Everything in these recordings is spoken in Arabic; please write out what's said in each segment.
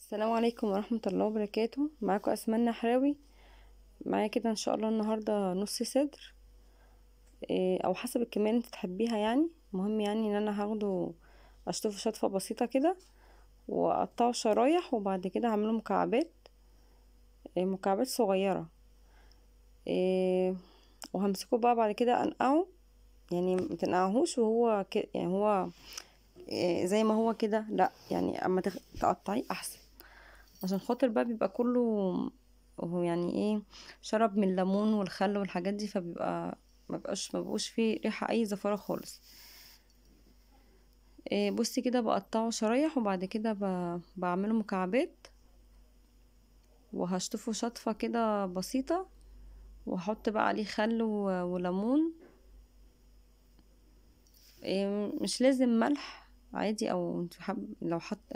السلام عليكم ورحمة الله وبركاته. معاكم أسماء نحراوي. معايا كده إن شاء الله النهاردة نص صدر، أو حسب الكمية اللي انت تحبيها. يعني مهم يعني إن أنا هاخده أشطفه شطفة بسيطة كده وأقطعه شرايح، وبعد كده هعمله مكعبات، مكعبات صغيرة. وهمسكه بقى بعد كده أنقعه. يعني متنقعهوش وهو كده، يعني هو زي ما هو كده، لا يعني اما تقطعيه احسن، عشان خاطر بقى بيبقى كله هو يعني ايه، شرب من الليمون والخل والحاجات دي، فبيبقى ما بقوش فيه ريحة اي زفارة خالص. بصي كده بقطعه شرايح، وبعد كده بعمله مكعبات، وهشطفه شطفة كده بسيطة، واحط بقى عليه خل وليمون. مش لازم ملح، عادي، او انت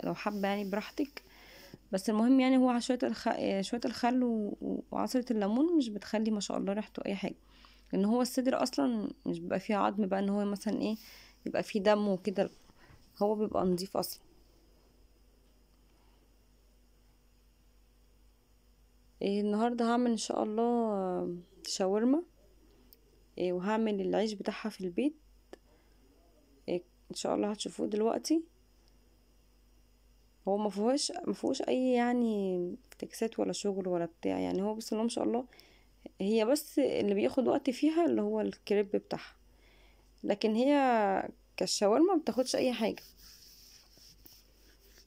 لو حابه يعني براحتك. بس المهم يعني هو شويه الخل وعصره الليمون مش بتخلي ما شاء الله ريحته اي حاجه، لان هو الصدر اصلا مش بيبقى فيه عظم بقى ان هو مثلا ايه يبقى فيه دم وكده، هو بيبقى نظيف اصلا. النهارده هعمل ان شاء الله شاورما. وهعمل العيش بتاعها في البيت. ان شاء الله هتشوفوه دلوقتي. هو ما فيهوش اي يعني افتكاسات ولا شغل ولا بتاع، يعني هو بسم الله ما شاء الله. هي بس اللي بياخد وقت فيها اللي هو الكريب بتاعها، لكن هي كالشاورما ما بتاخدش اي حاجه.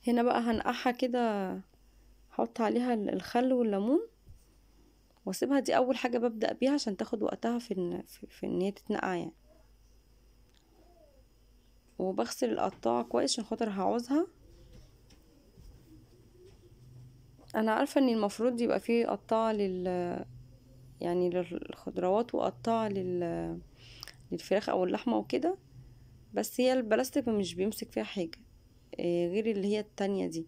هنا بقى هنقعها كده، احط عليها الخل والليمون، واسيبها. دي اول حاجه ببدا بيها عشان تاخد وقتها في ان هي تتنقع يعني. وبغسل القطاعه كويس عشان خاطر هعوزها. انا عارفه ان المفروض يبقى فيه قطاعه يعني للخضروات، وقطاعه للفراخ او اللحمه وكده، بس هي البلاستيك مش بيمسك فيها حاجه، غير اللي هي التانية دي،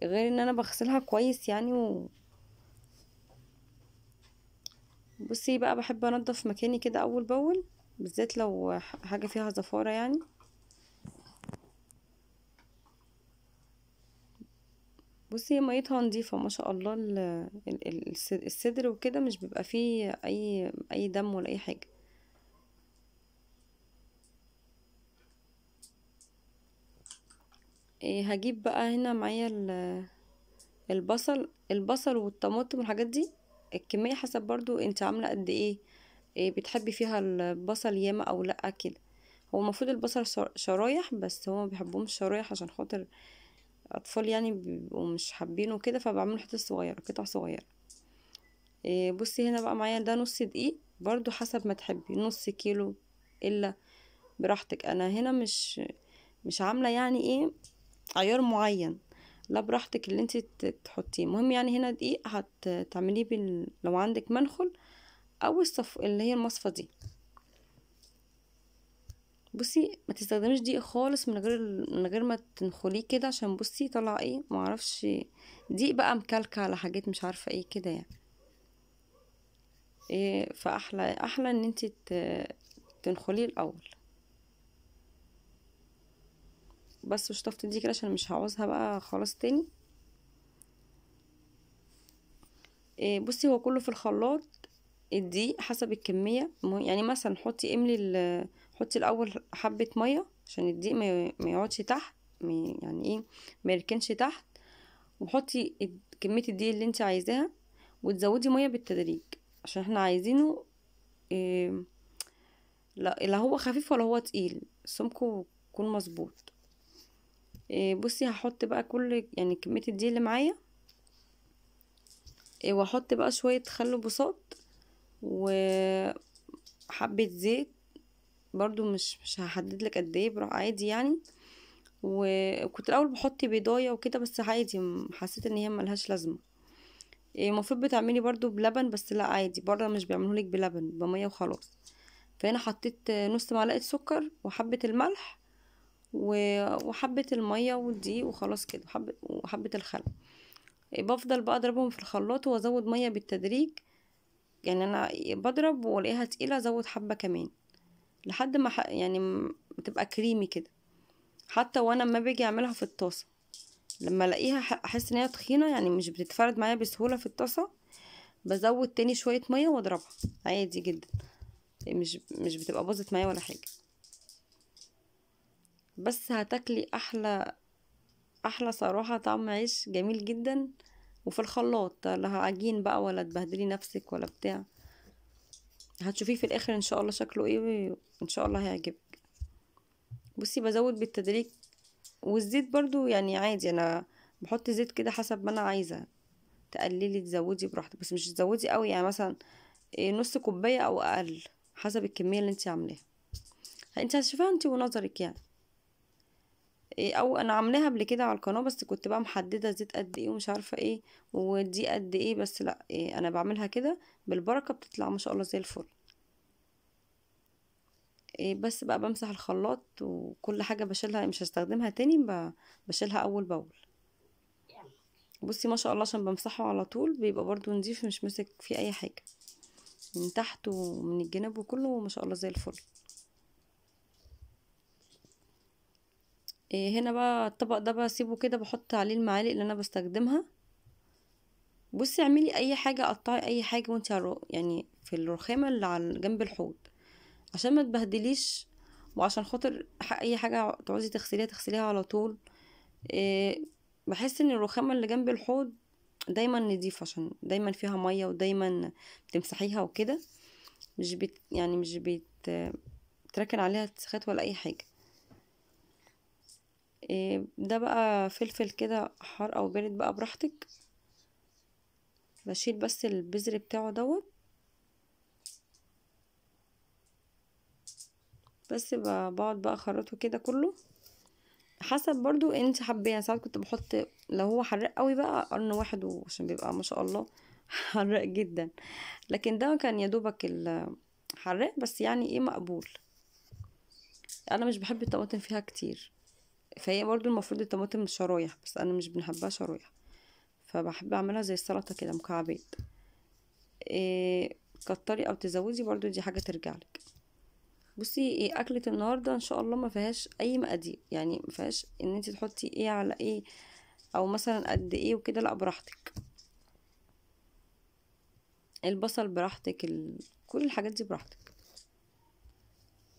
غير ان انا بغسلها كويس يعني بصي بقى بحب انضف مكاني كده اول باول، بالذات لو حاجه فيها زفاره يعني. بصي هي ميتها نظيفه ما شاء الله. الصدر وكده مش بيبقى فيه اي دم ولا اي حاجه. هجيب بقى هنا معايا البصل والطماطم والحاجات دي. الكميه حسب برضو انت عامله قد ايه، بتحبي فيها البصل ياما او لا كده. هو المفروض البصل شرايح، بس هو ما بيحبهمش شرايح عشان خاطر اطفال يعني بيبقوا مش حابينه كده، فبعمله حتت صغيره، قطع صغيره. بصي هنا بقى معايا ده نص دقيق، برضو حسب ما تحبي، نص كيلو الا براحتك. انا هنا مش عامله يعني ايه عيار معين، لا براحتك اللي انت تحطيه. المهم يعني هنا دقيق هتعمليه لو عندك منخل او اللي هي المصفى دي. بصي ما تستخدميش دقيق خالص من غير ما تنخليه كده، عشان بصي طلع ايه معرفش، دقيق بقى مكلكع على حاجات مش عارفه ايه كده يعني. إيه فاحلى ان انت تنخليه الاول. بس وشطفت دي كده عشان مش هعوزها بقى خلاص تاني. إيه بصي هو كله في الخلاط. الدقيق حسب الكميه، يعني مثلا حطي الاول حبه ميه عشان الدقيق ما يقعدش تحت، يعني ايه ما يركنش تحت. وحطي كميه الدقيق اللي انت عايزاها، وتزودي ميه بالتدريج عشان احنا عايزينه إيه، لا هو خفيف ولا هو تقيل، سمكه يكون مظبوط. بصي هحط بقى كل يعني كمية الدقيق اللي معايا. واحط بقى شوية خل بساط وحبة زيت، برضو مش هحدد لك قد ايه، عادي يعني. وكنت الاول بحط بيضايه وكده، بس عادي حسيت ان هي ملهاش لازمه. المفروض بتعملي برضو بلبن، بس لا عادي بره مش بيعملوا لك بلبن، بميه وخلاص. فهنا حطيت نص معلقه سكر وحبه الملح وحبه الميه والدقيق وخلاص كده، وحبه الخل. بفضل بقى اضربهم في الخلاط وازود ميه بالتدريج. يعني انا بضرب والاقيها تقيله ازود حبه كمان لحد ما يعني بتبقى كريمي كده. حتى وانا ما باجي اعملها في الطاسه لما الاقيها احس ان هي تخينه، يعني مش بتتفرد معايا بسهوله في الطاسه، بزود تاني شويه ميه واضربها عادي جدا، مش بتبقى باظت معايا ولا حاجه. بس هتاكلي احلى صراحه طعم عيش جميل جدا. وفي الخلاط لا عجين بقى ولا تبهدلي نفسك ولا بتاع. هتشوفيه في الاخر ان شاء الله شكله ايه، ان شاء الله هيعجبك. بصي بزود بالتدريج. والزيت برضو يعني عادي، انا بحط زيت كده حسب ما انا عايزه. تقللي تزودي براحتك، بس مش تزودي قوي، يعني مثلا نص كوبايه او اقل، حسب الكميه اللي انت عاملاها. انت هتشوفيها انت ونظرك يعني. او انا عاملاها قبل كده على القناه، بس كنت بقى محدده زيت قد ايه ومش عارفه ايه ودي قد ايه، بس لا انا بعملها كده بالبركه، بتطلع ما شاء الله زي الفل. بس بقى بمسح الخلاط وكل حاجه بشيلها، مش هستخدمها تاني، بشيلها اول باول. بصي ما شاء الله عشان بمسحه على طول بيبقى برضو نضيف، مش مسك فيه اي حاجه من تحت ومن الجناب وكله ما شاء الله زي الفل. هنا بقى الطبق ده بسيبه كده، بحط عليه المعالق اللي انا بستخدمها. بصي اعملي اي حاجه، قطعي اي حاجه وانت يعني في الرخامه اللي على جنب الحوض، عشان ما تبهدليش، وعشان خاطر اي حاجه تعوزي تغسليها على طول. إيه بحس ان الرخامه اللي جنب الحوض دايما نضيفه، عشان دايما فيها ميه ودايما بتمسحيها وكده، مش تركن عليها تسخات ولا اي حاجه. ده بقى فلفل كده حار او بارد بقى براحتك. بشيل بس البذر بتاعه دوت. بس بقعد بقى اخرطه كده كله حسب برضو انت حابه. يعني ساعات كنت بحط، لو هو حراق قوي بقى قرن واحد، عشان بيبقى ما شاء الله حراق جدا. لكن ده كان يا دوبك الحراق بس، يعني ايه مقبول. انا مش بحب الطماطم فيها كتير، فهي برضو المفروض الطماطم شرايح، بس انا مش بنحبها شرايح، فبحب اعملها زي السلطه كده مكعبات. إيه كتري او تزودي برضو، دي حاجه ترجعلك. بصي اكله النهارده ان شاء الله ما فيهاش اي مقادير، يعني ما فيهاش ان انت تحطي ايه على ايه، او مثلا قد ايه وكده، لا براحتك. البصل براحتك، كل الحاجات دي براحتك.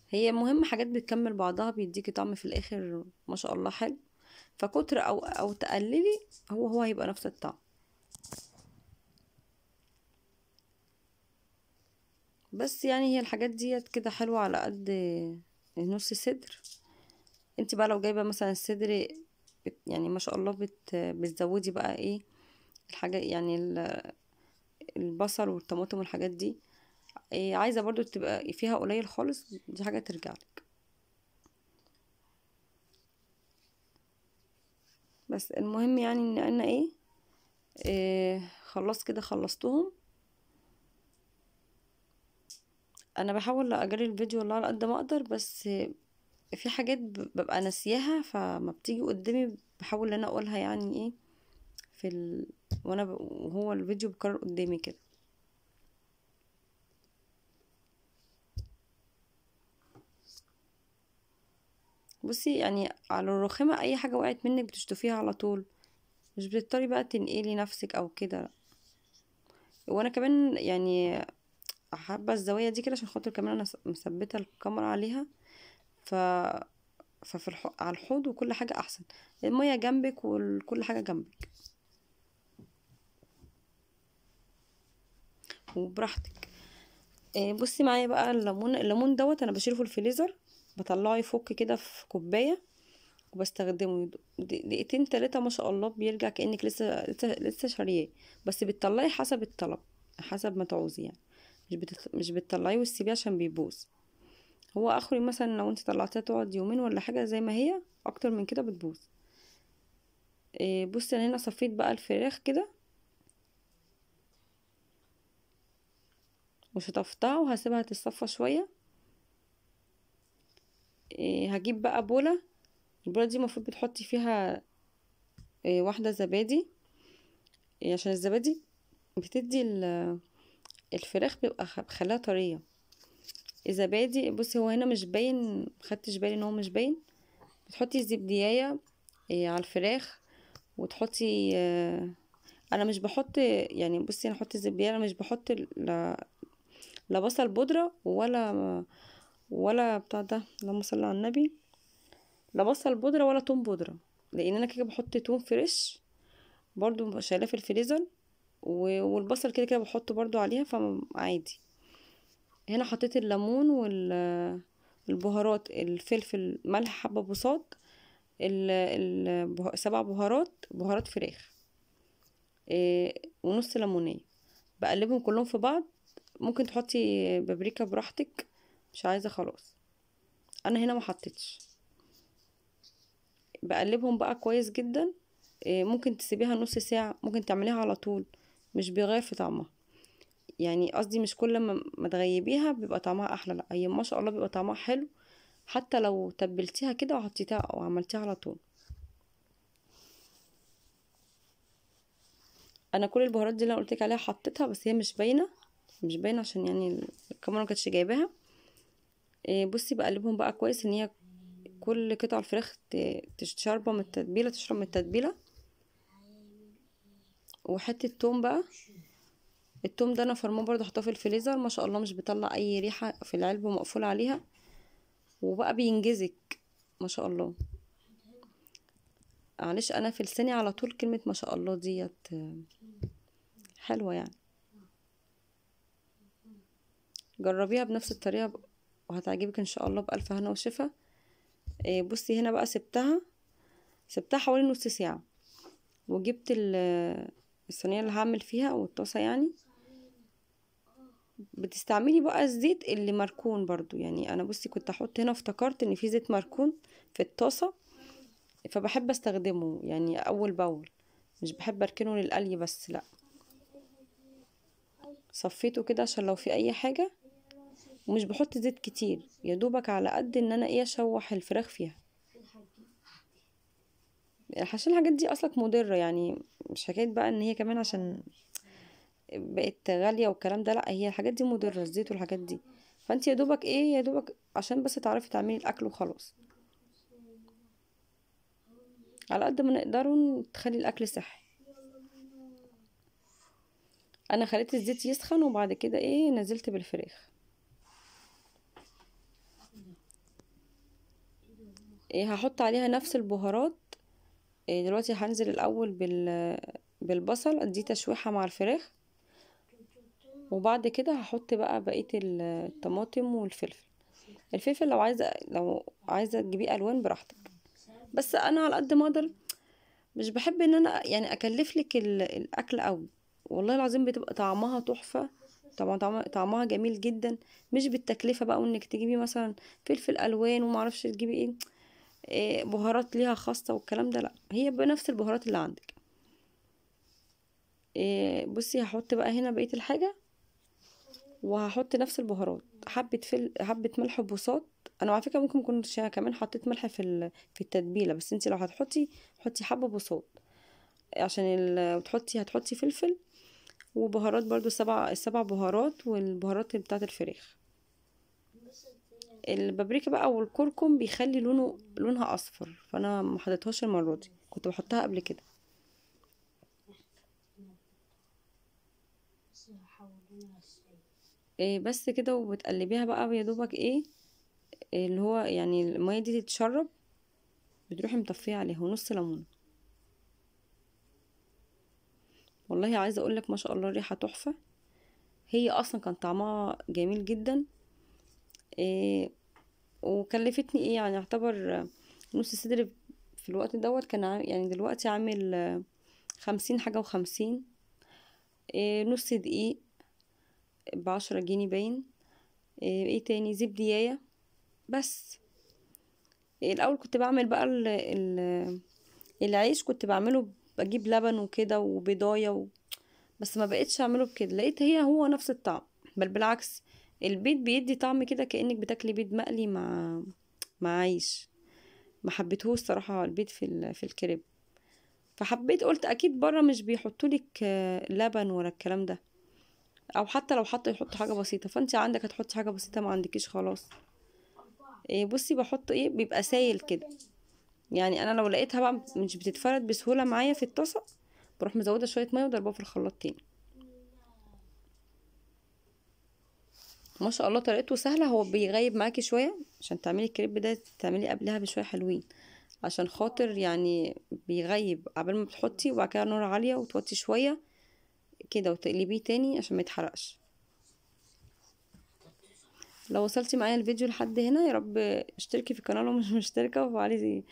هي مهم حاجات بتكمل بعضها، بيديكي طعم في الاخر ما شاء الله حلو. فكتر او تقللي، هو هيبقى نفس الطعم. بس يعني هي الحاجات ديت كده حلوة على قد نص صدر. انت بقى لو جايبة مثلا الصدر، يعني ما شاء الله بتزودي بقى ايه الحاجة، يعني البصل والطماطم والحاجات دي. إيه عايزة برضو تبقى فيها قليل خالص، دي حاجة ترجعلك. بس المهم يعني ان انا خلاص كده خلصتهم. انا بحاول اجري الفيديو والله على قد ما اقدر، بس في حاجات ببقى ناسياها، فما بتيجي قدامي بحاول ان انا اقولها، يعني ايه وهو الفيديو بيكرر قدامي كده. بصي يعني على الرخامة اي حاجة وقعت منك بتشطفيها على طول، مش بتضطري بقى تنقلي نفسك او كده. وانا كمان يعني حابة الزوايا دي كده، عشان خاطر كمان انا مثبتة الكاميرا عليها. ف على الحوض وكل حاجة احسن، المية جنبك وكل حاجة جنبك وبراحتك. بصي معايا بقى الليمون دوت انا بشيله في الفريزر، بطلعه يفك كده في كوبايه، وبستخدمه دقيقتين تلاتة ما شاء الله بيرجع كأنك لسه شارياه. بس بتطلعي حسب الطلب، حسب ما تعوزي يعني. مش بتطلعيه وتسيبيه عشان بيبوظ. هو اخري مثلا لو انت طلعتيها تقعد يومين ولا حاجه زي ما هي، اكتر من كده بتبوظ. بصي انا هنا صفيت بقى الفراخ كده وشطفتها، وهسيبها تتصفى شويه. هجيب بقى بوله. البوله دي المفروض بتحطي فيها واحده زبادي، عشان الزبادي بتدي الفراخ بيبقى خلاها طريه. الزبادي بصي هو هنا مش باين، مخدتش بالي ان هو مش باين. بتحطي الزبدية على الفراخ، وتحطي انا مش بحط، يعني بصي انا احط الزبدية، انا مش بحط لا بصل بودرة ولا بتاع ده، اللهم صل على النبي، لا بصل بودرة ولا توم بودرة، لان انا كده بحط توم فريش برضو شايلاه في الفريزر، والبصل كده كده بحطه برضو عليها فعادي. هنا حطيت الليمون والبهارات، الفلفل، ملح، حبة بوصات، 7 بهارات فراخ، ونص ليمونية. بقلبهم كلهم في بعض. ممكن تحطي بابريكا براحتك، مش عايزة خلاص، انا هنا ما حطيتش. بقلبهم بقى كويس جدا. ممكن تسيبيها نص ساعة، ممكن تعمليها على طول، مش بيغير في طعمها. يعني قصدي مش كل ما تغيبيها بيبقى طعمها احلى، لا هي ما شاء الله بيبقى طعمها حلو، حتى لو تبلتيها كده وحطيتها او عملتيها على طول. انا كل البهارات دي اللي انا قلتلك عليها حطيتها، بس هي مش باينه عشان يعني الكاميرا ما كانتش جايباها. بصي بقلبهم بقى كويس ان هي كل قطع الفراخ تشرب من التتبيله. وحته توم بقى، التوم ده انا فرماه برضه، حطاه في الفريزر، ما شاء الله مش بيطلع اي ريحه في العلبه مقفول عليها، وبقى بينجزك ما شاء الله. معلش انا في لساني على طول كلمه ما شاء الله ديت حلوه يعني. جربيها بنفس الطريقه وهتعجبك ان شاء الله، بالف هنا وشفا. بصي هنا بقى سبتها حوالي نص ساعه، وجبت الصينيه اللي هعمل فيها او الطاسه يعني. بتستعملي بقى الزيت اللي مركون برضو، يعني انا بصي كنت احط هنا، افتكرت ان في زيت مركون في الطاسه، فبحب استخدمه يعني اول باول، مش بحب اركنه للقلي بس، لا صفيته كده عشان لو في اي حاجه. ومش بحط زيت كتير، يا دوبك على قد ان انا اشوح الفراخ فيها، عشان الحاجات دي اصلا مضره يعني، مش حكايه بقى ان هي كمان عشان بقت غاليه والكلام ده، لا هي الحاجات دي مضره، الزيت والحاجات دي. فانت يا دوبك عشان بس تعرفي تعملي الاكل وخلاص، على قد ما نقدروا تخلي الاكل صحي. انا خليت الزيت يسخن وبعد كده نزلت بالفراخ. هحط عليها نفس البهارات. دلوقتي هنزل الاول بالبصل، اديه تشويحه مع الفراخ، وبعد كده هحط بقى بقيه الطماطم والفلفل. الفلفل لو عايزه تجيبيه الوان براحتك، بس انا على قد ما اقدر مش بحب ان انا يعني اكلف لك الاكل قوي. والله العظيم بتبقى طعمها تحفه، طبعا طعمها جميل جدا، مش بالتكلفه بقى، وانك تجيبي مثلا فلفل الوان وما اعرفش تجيبي بهارات ليها خاصه والكلام ده، لا هي بنفس البهارات اللي عندك. بصي هحط بقى هنا بقيه الحاجه، وهحط نفس البهارات، حبه ملح وبصات. انا على فكره ممكن اكون كمان حطيت ملح في التتبيله، بس انت لو حطي حبه بصات عشان هتحطي فلفل وبهارات برضو، السبع بهارات والبهارات بتاعه الفراخ. البابريكا بقى والكركم بيخلي لونها اصفر، فانا ما حطيتهاش المره دي، كنت بحطها قبل كده. بس كده، وبتقلبيها بقى يا دوبك اللي هو يعني المية دي تتشرب، بتروحي مطفيه عليها ونص ليمونه. والله عايزه اقولك ما شاء الله الريحه تحفه، هي اصلا كان طعمها جميل جدا. إيه وكلفتني يعني يعتبر نص صدر في الوقت دوت، كان يعني دلوقتي عامل 50 حاجه و50. نص دقيق ب10 جنيه باين. تاني زبدية بس. الاول كنت بعمل بقى العيش، كنت بعمله بجيب لبن وكده وبيضايه بس ما بقتش اعمله بكده، لقيت هو نفس الطعم، بل بالعكس، البيض بيدي طعم كده كأنك بتاكلي بيض مقلي مع عيش. ما حبيتهوش صراحة البيض في الكريب، فحبيت قلت اكيد بره مش بيحطولك لبن ولا الكلام ده، او حتى لو يحطوا حاجة بسيطة، فانت عندك هتحطي حاجة بسيطة، ما عندكيش خلاص. بصي بحط بيبقى سايل كده، يعني انا لو لقيتها بقى مش بتتفرد بسهوله معايا في الطاسه، بروح مزوده شويه ميه وضربها في الخلاط تاني. ما شاء الله طريقته سهله. هو بيغيب معاكي شويه عشان تعملي الكريب ده، تعملي قبلها بشويه حلوين، عشان خاطر يعني بيغيب عبال ما بتحطي، وبعد كده نار عاليه وتوطي شويه كده وتقلبيه تاني عشان ما يتحرقش. لو وصلتي معايا الفيديو لحد هنا، يا رب اشتركي في القناه لو مش مشتركه، وفعلي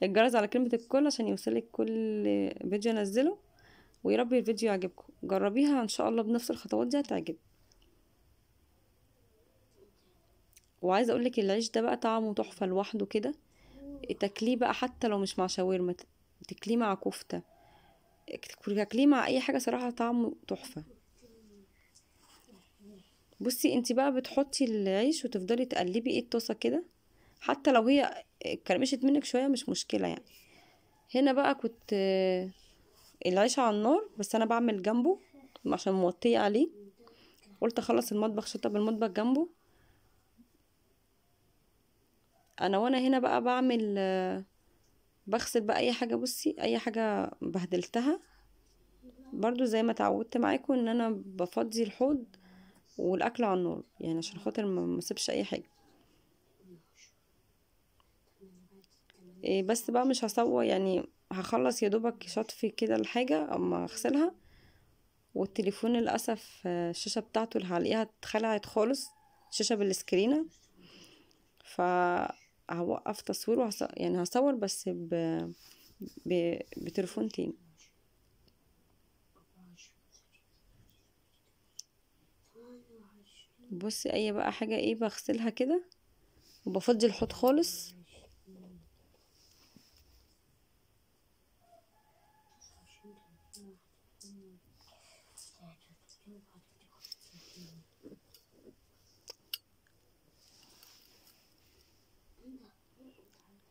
الجرس على كلمه الكل عشان يوصلك كل فيديو انزله. ويا رب الفيديو يعجبكم، جربيها ان شاء الله بنفس الخطوات دي هتعجبك. وعايزه اقولك العيش ده بقى طعمه تحفه لوحده كده. تاكليه بقى حتى لو مش مع شاورما، تاكليه مع كفته، تاكليه مع اي حاجه، صراحه طعمه تحفه. بصي انتي بقى بتحطي العيش وتفضلي تقلبي الطاسه كده، حتى لو هي كرمشت منك شويه مش مشكله يعني. هنا بقى كنت العيش على النار، بس انا بعمل جنبه عشان موطيه عليه. قلت اخلص المطبخ، شطب المطبخ جنبه انا. وانا هنا بقى بعمل بغسل بقى اي حاجه. بصي اي حاجه بهدلتها برضو زي ما اتعودت معاكم، ان انا بفضي الحوض والاكل على النار، يعني عشان خاطر ما اسيبش اي حاجه. إيه بس بقى مش هسوى يعني، هخلص يا دوبك شطفي كده الحاجه اما اغسلها. والتليفون للاسف الشاشه بتاعته اللي هلاقيها اتخلعت خالص، الشاشه بالسكرينه. ف هوقف تصوير يعني هصور بس بتليفون تاني. بصي اي بقى حاجه ايه بغسلها كده وبفضي الحوض خالص.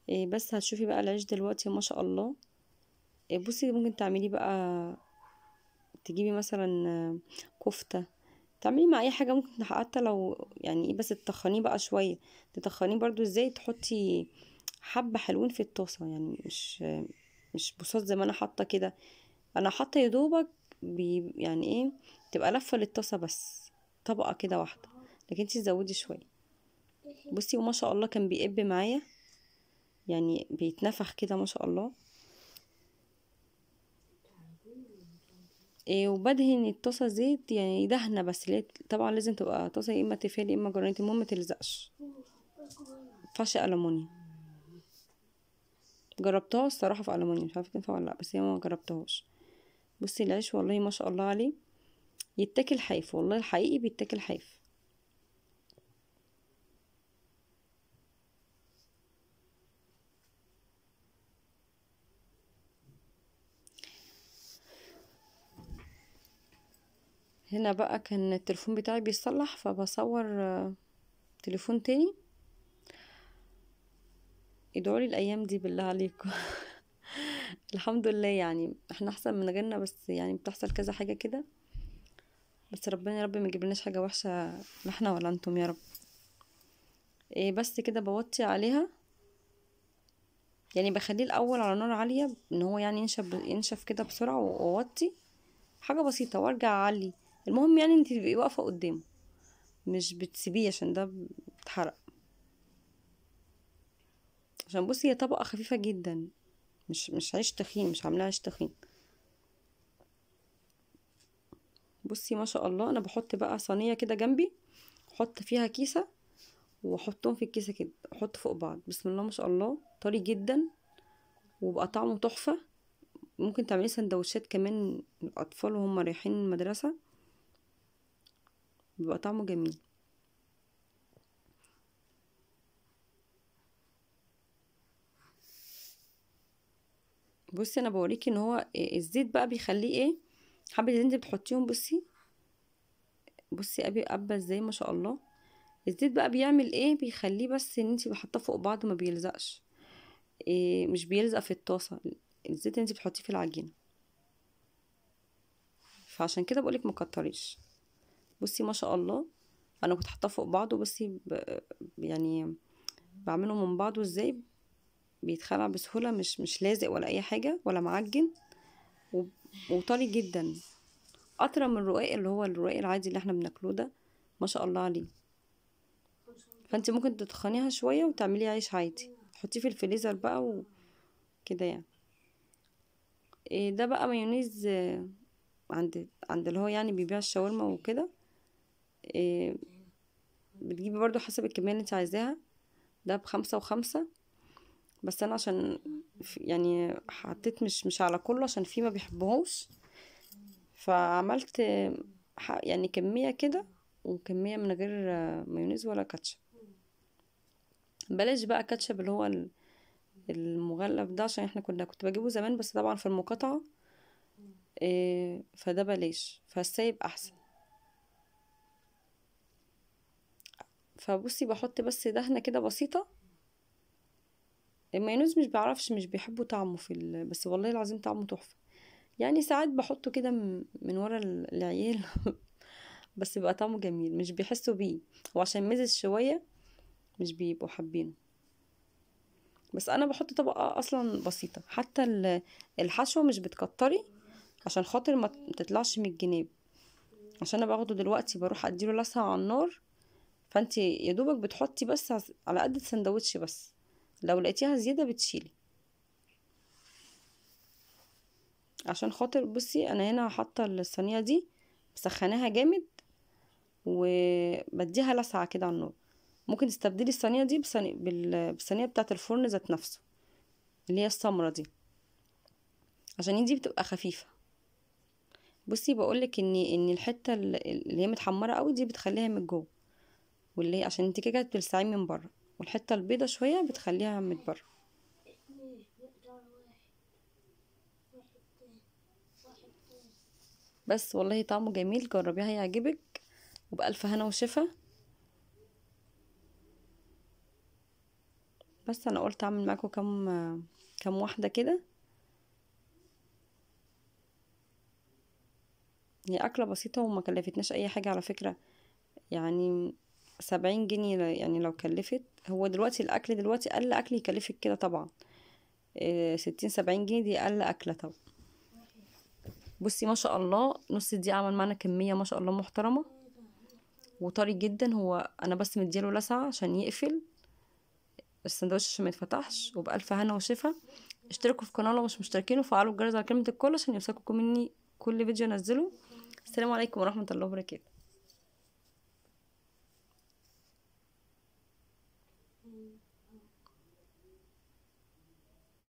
إيه بس هتشوفي بقى العيش دلوقتي ما شاء الله. إيه بصي ممكن تعمليه بقى، تجيبي مثلا كفتة، تعملي مع اي حاجة. ممكن حتى لو يعني ايه بس تتخنيه بقى شوية. تتخنيه برضو ازاي؟ تحطي حبة حلوين في الطاسة، يعني مش بصوص زي ما انا حاطة كده. انا حاطة يا دوبك يعني ايه، تبقى لفة للطاسة بس، طبقة كده واحدة. لكن انتي تزودي شوية. بصي وما شاء الله كان بيقب معايا، يعني بيتنفخ كده ما شاء الله. إيه وبدهن الطاسة زيت، يعني دهنة بس، اللي طبعا لازم تبقى طاسة يا اما تيفال يا اما جرانيت، المهم متلزقش، مينفعش ألمونيا. جربتها الصراحة في ألمونيا، مش عارفة تنفع ولا لأ، بس هي ما جربتهاش. بصي العيش والله ما شاء الله عليه، يتاكل حاف، والله الحقيقي بيتاكل حاف. هنا بقى كان التليفون بتاعي بيصلح، فبصور تليفون تاني. ادعولي الأيام دي بالله عليكم. الحمد لله، يعني احنا احسن من غيرنا، بس يعني بتحصل كذا حاجة كده. بس ربنا يا رب ما يجيبلناش حاجة وحشة، لا احنا ولا انتم يا رب. إيه بس كده بوطي عليها، يعني بخليه الاول على نار عالية ان هو يعني ينشف كده بسرعة، واوطي حاجة بسيطة وارجع اعلي. المهم يعني انت تبقي واقفة قدامه، مش بتسيبيه عشان ده بتحرق. عشان بصي هي طبقة خفيفة جدا، مش عيش تخين، مش عاملاه عيش تخين. بصي ما شاء الله انا بحط بقى صينية كده جنبي، احط فيها كيسة، واحطهم في الكيسة كده، احط فوق بعض. بسم الله ما شاء الله طري جدا، وبقى طعمه تحفة. ممكن تعملي سندوتشات كمان للأطفال وهم رايحين المدرسة، بيبقى طعمه جميل. بصي انا بوريكي ان هو الزيت بقى بيخليه ايه، حبة الزيت انت بتحطيهم. بصي ابي ابا ازاي ما شاء الله. الزيت بقى بيعمل ايه، بيخليه بس ان انت بحطاه فوق بعض ما بيلزقش. إيه مش بيلزق في الطاسة، الزيت انت بتحطيه في العجينة، فعشان كده بقولك مكتريش. بصي ما شاء الله انا كنت حاطاه فوق بعضه. يعني بعمله من بعضه ازاي، بيتخلع بسهولة، مش لازق ولا اي حاجة ولا معجن، وطري جدا، اطرى من الرقاق اللي هو الرقاق العادي اللي احنا بناكله ده، ما شاء الله عليه. فانت ممكن تتخنيها شوية وتعملي عيش عادي، تحطيه في الفريزر بقى وكده يعني. ده بقى مايونيز عند اللي هو يعني بيبيع الشاورما وكده. إيه، بتجيبي برضو حسب الكمية اللي انت عايزاها، ده ب5 و5. بس انا عشان يعني حطيت مش على كله عشان في ما بيحبوهوش، فعملت يعني كمية كده وكمية من غير مايونيز ولا كاتشب. بلاش بقى كاتشب اللي هو المغلف ده، عشان احنا كنت بجيبه زمان بس طبعا في المقاطعة. فده بلاش، فالسايب احسن. فبصي بحط بس دهنة كده بسيطة. المايونيز مش بيحبوا طعمه بس والله العظيم طعمه تحفة. يعني ساعات بحطه كده من ورا العيال بس بيبقى طعمه جميل، مش بيحسوا بيه، وعشان مزز شوية مش بيبقوا حابينه. بس انا بحط طبقة اصلا بسيطة، حتى الحشوة مش بتكتري عشان خاطر ما تطلعش من الجناب. عشان انا باخده دلوقتي بروح اديله لسعة على النار، فانت يا دوبك بتحطي بس على قد السندوتش بس، لو لقيتيها زيادة بتشيلي. عشان خاطر بصي انا هنا حاطه الصينيه دي مسخناها جامد، وبديها لسعه كده على النار. ممكن تستبدلي الصينيه دي بالصينيه بتاعه الفرن ذات نفسه، اللي هي السمرة دي، عشان دي بتبقى خفيفه. بصي بقولك ان الحته اللي هي متحمره قوي دي بتخليها من جوه، واللي هي عشان انت كده بتلسعيه من بره، والحته البيضه شويه بتخليها من بره. بس والله طعمه جميل، جربيها هيعجبك، وبألف هنا وشفا. بس انا قلت اعمل معاكم كم واحده كده. هي اكله بسيطه وما كلفتناش اي حاجه على فكره، يعني 70 جنيه. يعني لو كلفت، هو دلوقتي الاكل دلوقتي اقل اكل يكلفك كده طبعا. 60 70 جنيه دي اقل اكله طبعا. بصي ما شاء الله نص دي عمل معانا كميه ما شاء الله محترمه، وطري جدا. هو انا بس مديله لسعه عشان يقفل السندوتش عشان ما يتفتحش. وبألف هنا وشفا. اشتركوا في القناه لو مش مشتركين، وفعلوا الجرس على كلمه الكل عشان يوصلكم مني كل فيديو انزله. السلام عليكم ورحمه الله وبركاته.